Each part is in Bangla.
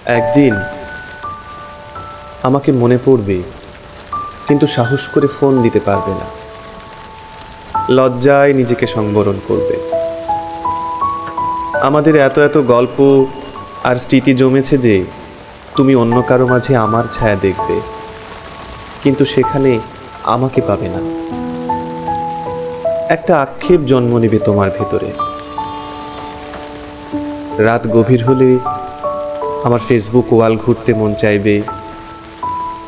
একদিন আমাকে মনে পড়বে, কিন্তু সাহস করে ফোন দিতে পারবে না। লজ্জায় নিজেকে সংবরণ করবে। আমাদের এত এত গল্প আর স্মৃতি জমেছে যে তুমি অন্য কারো মাঝে আমার ছায়া দেখবে, কিন্তু সেখানে আমাকে পাবে না। একটা আক্ষেপ জন্ম নেবে তোমার ভেতরে। রাত গভীর হলে আমার ফেসবুক ওয়াল ঘুরতে মন চাইবে।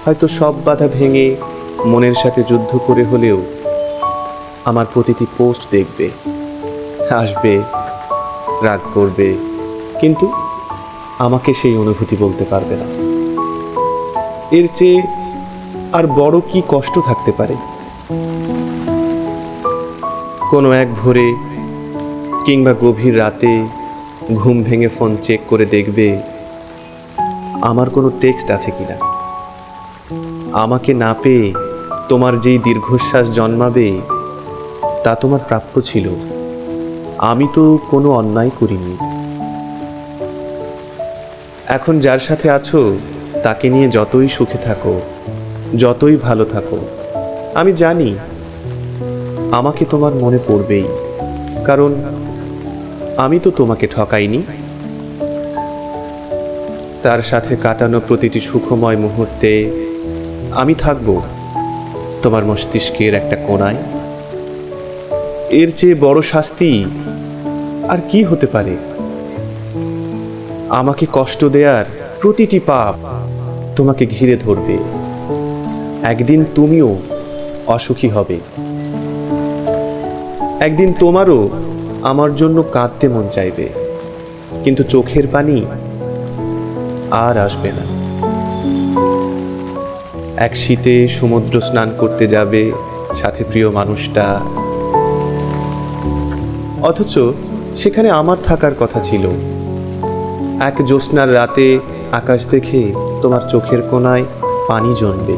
হয়তো সব বাধা ভেঙে মনের সাথে যুদ্ধ করে হলেও আমার প্রতিটি পোস্ট দেখবে, হাসবে, রাগ করবে, কিন্তু আমাকে সেই অনুভূতি বলতে পারবে না। এর চেয়ে আর বড় কি কষ্ট থাকতে পারে? কোনো এক ভোরে কিংবা গভীর রাতে ঘুম ভেঙে ফোন চেক করে দেখবে আমার কোনো টেক্সট আছে কিনা। আমাকে না পেয়ে তোমার যেই দীর্ঘশ্বাস জন্মাবে তা তোমার প্রাপ্য ছিল। আমি তো কোনো অন্যায় করিনি। এখন যার সাথে আছো তাকে নিয়ে যতই সুখে থাকো, যতই ভালো থাকো, আমি জানি আমাকে তোমার মনে পড়বেই, কারণ আমি তো তোমাকে ঠকাইনি। তার সাথে কাটানো প্রতিটি সুখময় মুহূর্তে আমি থাকব তোমার মস্তিষ্কের একটা কোণায়। এর চেয়ে বড় শাস্তি আর কি হতে পারে? আমাকে কষ্ট দেওয়ার প্রতিটি পাপ তোমাকে ঘিরে ধরবে। একদিন তুমিও অসুখী হবে। একদিন তোমারও আমার জন্য কাঁদতে মন চাইবে, কিন্তু চোখের পানি আর আসবে না। এক শীতে সমুদ্র স্নান করতে যাবে সাথে প্রিয় মানুষটা, অথচ সেখানে আমার থাকার কথা ছিল। এক জ্যোৎস্নার রাতে আকাশ দেখে তোমার চোখের কোণায় পানি জমবে।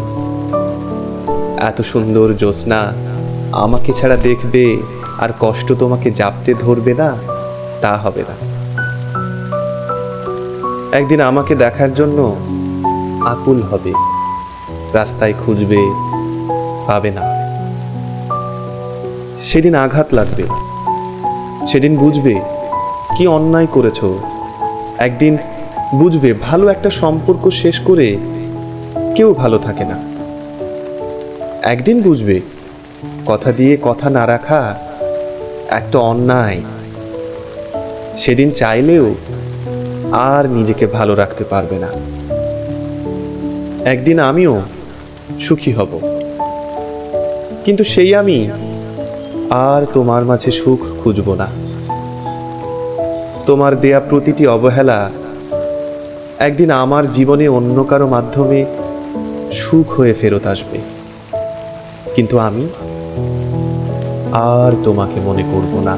এত সুন্দর জ্যোৎস্না আমাকে ছাড়া দেখবে আর কষ্ট তোমাকে জাপটে ধরবে না, তা হবে না। একদিন আমাকে দেখার জন্য আকুল হবে, রাস্তায় খুঁজবে, পাবে না। সেদিন আঘাত লাগবে, সেদিন বুঝবে কি অন্যায় করেছ। একদিন বুঝবে ভালো একটা সম্পর্ক শেষ করে কেউ ভালো থাকে না। একদিন বুঝবে কথা দিয়ে কথা না রাখা একটা অন্যায়। সেদিন চাইলেও আর নিজেকে ভালো রাখতে পারবে না। একদিন আমিও সুখী হব, কিন্তু সেই আমি আর তোমার মাঝে সুখ খুঁজব না। তোমার দেয়া প্রতিটি অবহেলা একদিন আমার জীবনে অন্য কারো মাধ্যমে সুখ হয়ে ফেরত আসবে, কিন্তু আমি আর তোমাকে মনে করব না।